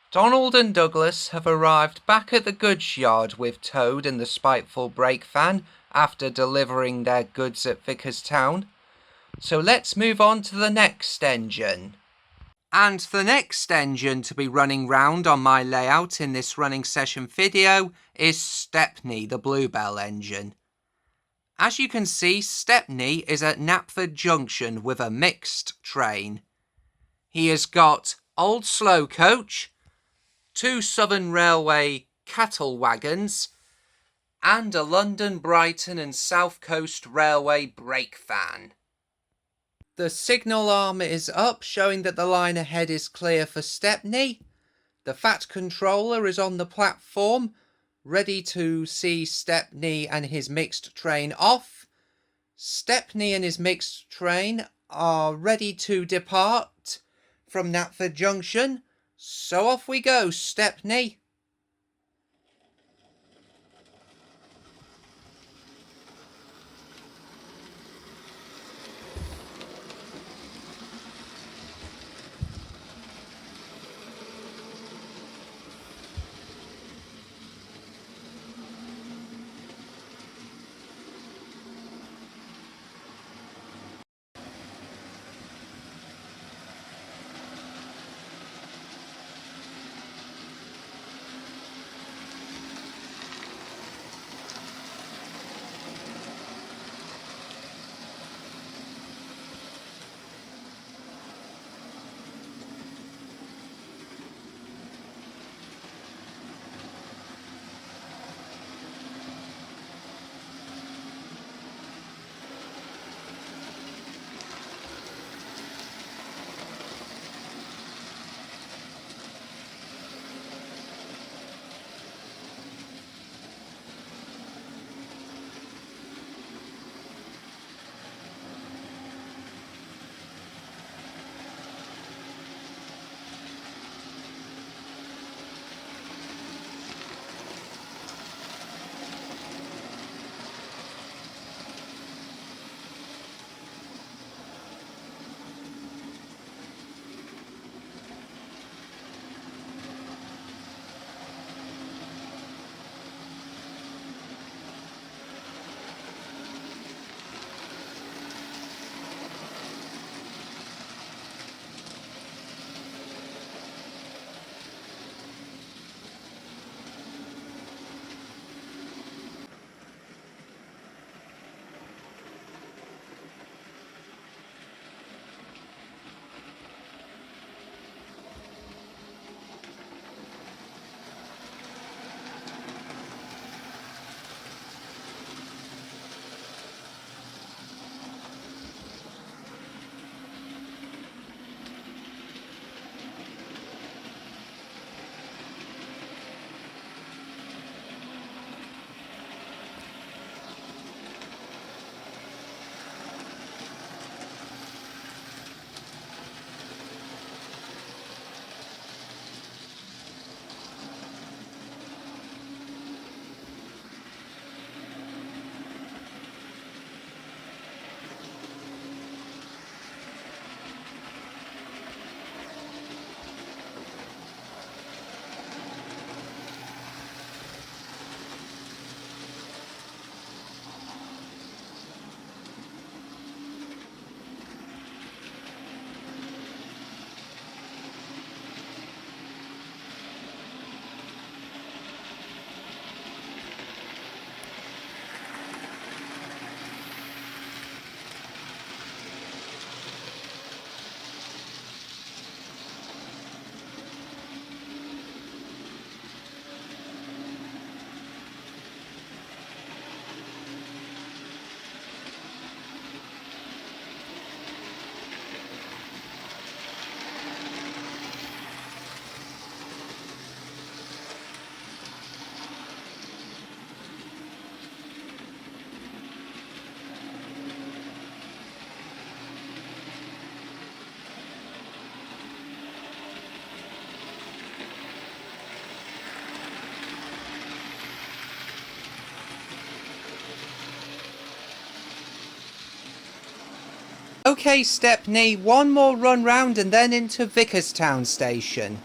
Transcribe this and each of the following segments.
Donald and Douglas have arrived back at the goods yard with Toad and the spiteful brake van after delivering their goods at Vicarstown. So let's move on to the next engine. And the next engine to be running round on my layout in this running session video is Stepney the Bluebell Engine. As you can see, Stepney is at Knapford Junction with a mixed train. He has got old slow coach, 2 Southern Railway cattle wagons, and a London, Brighton and South Coast Railway brake van. The signal arm is up, showing that the line ahead is clear for Stepney. The Fat Controller is on the platform, ready to see Stepney and his mixed train off. Stepney and his mixed train are ready to depart from Knapford Junction. So off we go, Stepney. Okay, Stepney, one more run round and then into Vicarstown station.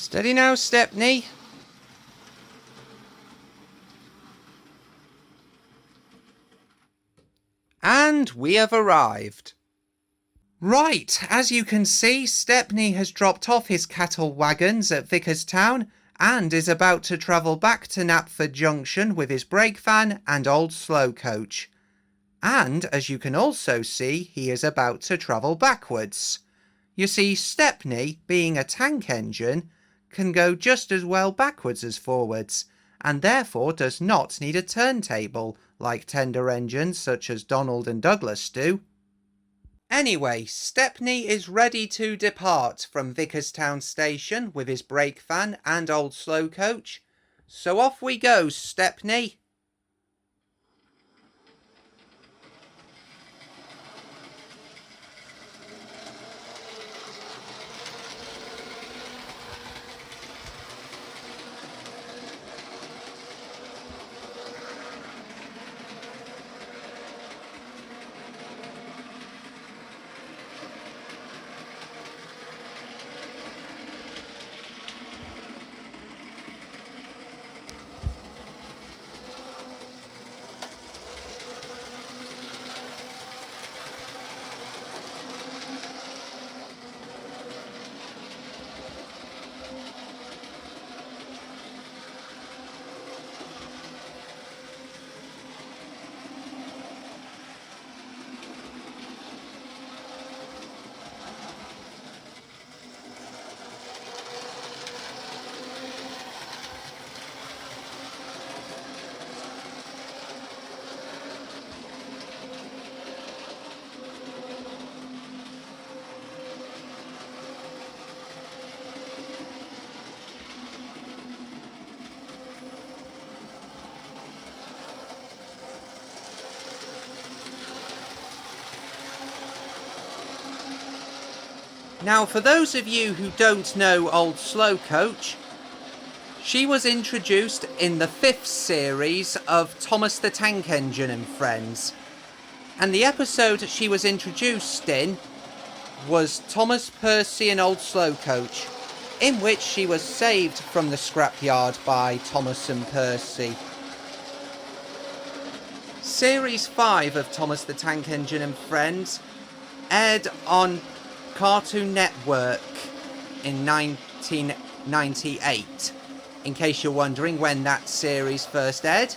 Steady now, Stepney. And we have arrived. Right, as you can see, Stepney has dropped off his cattle wagons at Vicarstown and is about to travel back to Knapford Junction with his brake van and old slow coach. And, as you can also see, he is about to travel backwards. You see, Stepney, being a tank engine, can go just as well backwards as forwards, and therefore does not need a turntable like tender engines such as Donald and Douglas do. Anyway, Stepney is ready to depart from Vicarstown Station with his brake van and old slow coach. So off we go, Stepney. Now, for those of you who don't know Old Slow Coach, she was introduced in the 5th series of Thomas the Tank Engine and Friends. And the episode she was introduced in was Thomas, Percy and Old Slow Coach, in which she was saved from the scrapyard by Thomas and Percy. Series 5 of Thomas the Tank Engine and Friends aired on Cartoon Network in 1998, in case you're wondering when that series first aired.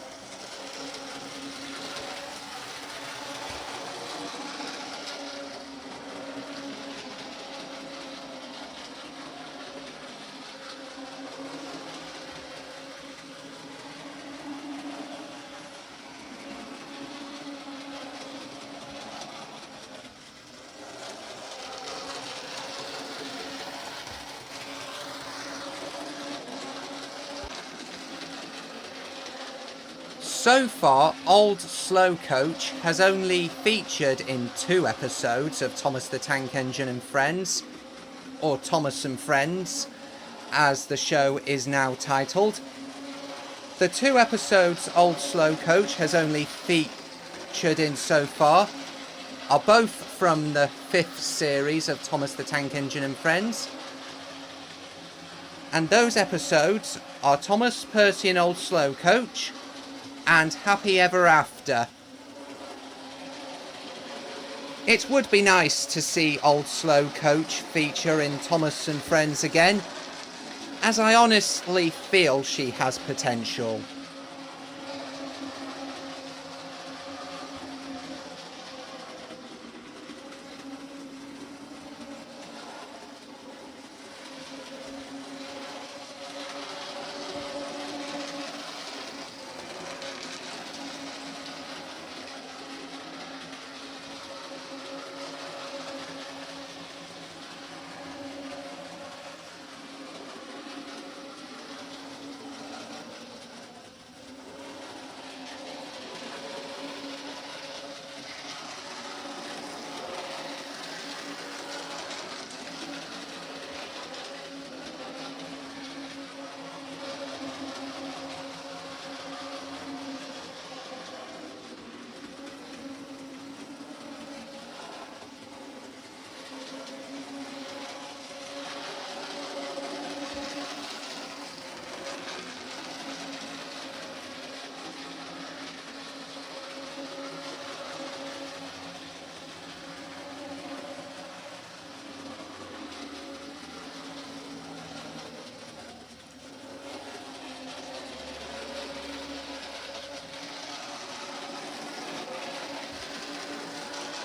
So far, Old Slow Coach has only featured in 2 episodes of Thomas the Tank Engine and Friends, or Thomas and Friends, as the show is now titled. The 2 episodes Old Slow Coach has only featured in so far are both from the 5th series of Thomas the Tank Engine and Friends. And those episodes are Thomas, Percy and Old Slow Coach, and Happy Ever After. It would be nice to see Old Slow Coach feature in Thomas and Friends again, as I honestly feel she has potential.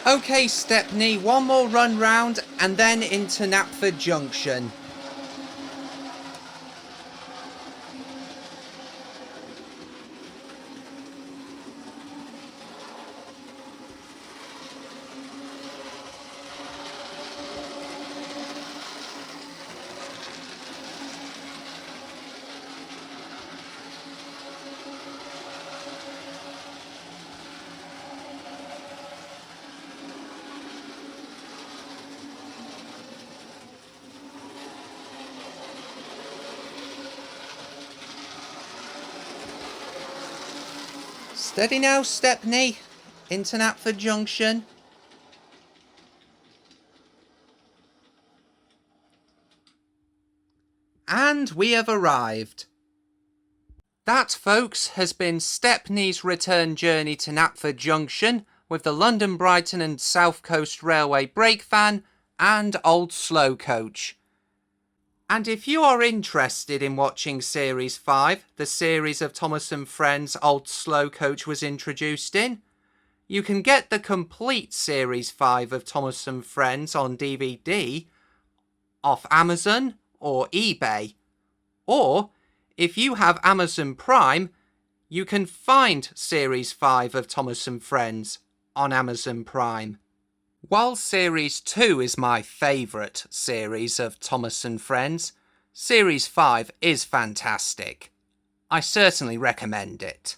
OK Stepney, one more run round and then into Knapford Junction. Steady now, Stepney. Into Knapford Junction. And we have arrived. That, folks, has been Stepney's return journey to Knapford Junction with the London, Brighton and South Coast Railway brake van and old slow coach. And if you are interested in watching Series 5, the series of Thomas and Friends Old Slow Coach was introduced in, you can get the complete Series 5 of Thomas and Friends on DVD off Amazon or eBay. Or, if you have Amazon Prime, you can find Series 5 of Thomas and Friends on Amazon Prime. While Series 2 is my favourite series of Thomas and Friends, Series 5 is fantastic. I certainly recommend it.